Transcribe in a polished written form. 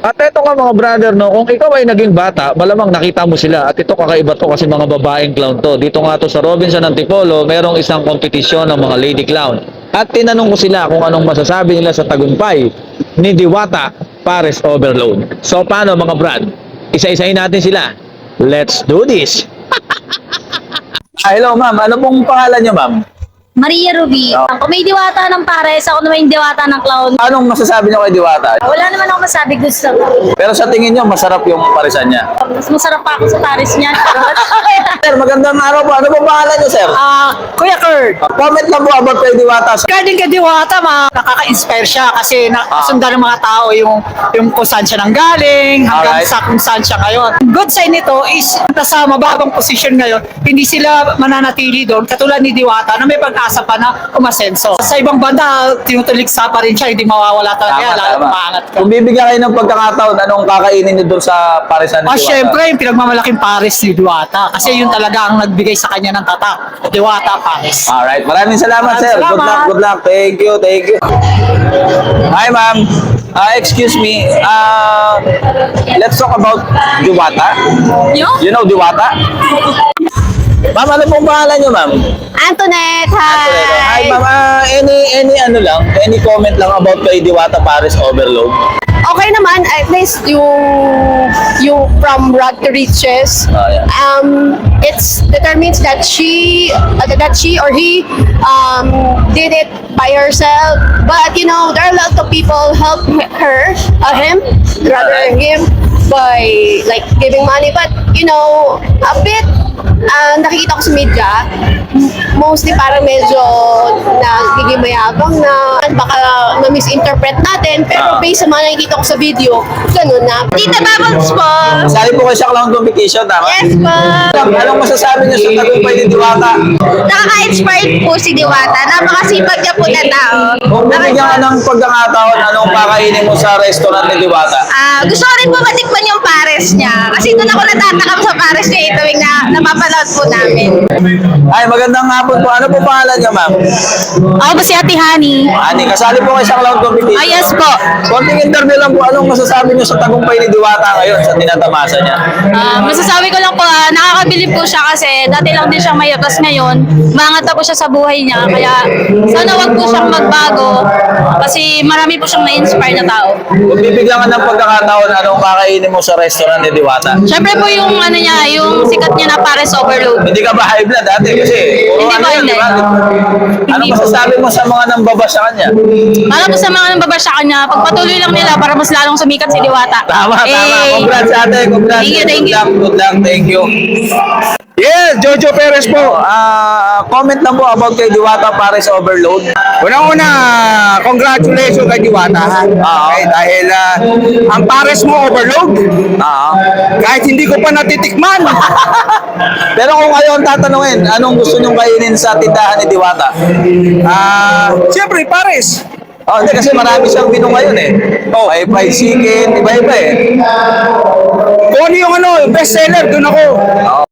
At eto nga mga brother, no, kung ikaw ay naging bata, malamang nakita mo sila. At ito kakaiba to kasi mga babaeng clown to. Dito nga to sa Robinson Antipolo, merong isang kompetisyon ng mga lady clown. At tinanong ko sila kung anong masasabi nila sa tagumpay ni Diwata Pares Overload. So paano mga brad? Isa-isahin natin sila. Let's do this! Hello ma'am, ano pong pangalan niyo ma'am? Maria Ruby. Kung may diwata ng pares, ako naman yung diwata ng clown. Anong masasabi niyo kay Diwata? Wala naman ako masabi, gusto. Pero sa tingin niyo, masarap yung parisan niya. Mas masarap pa ako sa pares niya. Sir, magandang araw po. Ano pong pangalan niyo, sir? Kuya Kurt, Comment lang po about kay Diwata. regarding kay Diwata, nakaka-inspire siya kasi nasundan ng mga tao yung kung saan siya nanggaling, hanggang Alright. sa kung saan siya ngayon. Good sign nito is nasa mababang posisyon ngayon, hindi sila mananatili doon, katulad ni Diwata na may pag-asa pa na umasenso. Sa ibang banda, tinutuligsa pa rin siya, hindi mawawala talaga, lalo maangat ka. Kung bibigyan kayo ng pagkakataon, anong kakainin niyo doon sa parisan ni Diwata? Syempre, yung pinagmamalaking pares ni Diwata kasi yun talaga ang nagbigay sa kanya ng tatak. Diwata Pares. Alright, maraming salamat, sir. Salamat. Good luck, good luck. Thank you, thank you. Hi, ma'am. Excuse me. Let's talk about Diwata. You know Diwata? Ma'am, ano pong pangalan niyo, ma'am? Antoinette, Hi, ma'am. Any comment lang about kay Diwata Pares Overload? Okay naman, at least yung from rag to riches. Oh, yeah. It determines that she or he did it by herself. But you know, there are a lot of people help him by like giving money. But you know, a bit nakikita ko sa media, mostly parang medyo nagiging mayabang na baka ma-misinterpret natin, pero based sa mga nakikita ko sa video, ganun na. Tita Bubbles po! Sali po kayo sa clown competition, tama? Yes po! Anong masasabi niyo sa tagumpay ni Diwata? Nakaka-inspired po si Diwata. Napakasipag niya po na tao. Kung bibigyan ka ng pagkakataon, anong kakainin mo sa restaurant ni Diwata? Gusto ko rin po matikman yung pares niya. Kasi doon ako natatakam sa pares niya tuwing na napapanood po namin. Ay, magandang hapon po. Ano po pangalan niyo, ma'am? Ako po si Ate Honey. Ani, kasali po kayo sa clown competition. Ah, yes po. Konting interview lang po. Anong masasabi niyo sa tagumpay ni Diwata ngayon sa tinatamasa niya? Masasabi ko lang po, nakakabilib po siya kasi dati lang din siyang mahirap. Tapos ngayon, umangat na po siya sa buhay niya. Kaya sana wag po siyang magbago kasi marami po siyang na-inspire na tao. Kung bibigyan ka ng pagkakataon, anong kakainin mo sa restaurant ni Diwata? Siyempre po yung ano niya, yung sikat niya na Pares Overload. Hindi ka ba high blood dati? Kasi puro Hindi ano po, yun, hindi. di ba? Ano Hindi po. masasabi mo sa mga nambaba sa kanya? Para po sa mga nababa sa kanya, pagpatuloy lang nila para mas lalong sumikat si Diwata. Tama, tama. Congrats ate, congrats. Thank you, thank you. Good luck, thank you. Yes, Jojo Perez po. Comment lang po about kay Diwata Pares Overload. Unang-una, congratulations kay Diwata. Okay, dahil ang pares mo overload. Kahit hindi ko pa natitikman. Pero kung kayo ang tatanungin, anong gusto nyong kainin sa tindahan ni Diwata? Siyempre, pares. Oh, hindi kasi marami siyang menu ngayon eh. Oh, ay fried chicken, iba-iba eh. Kung ano yung best seller, doon ako. Oh,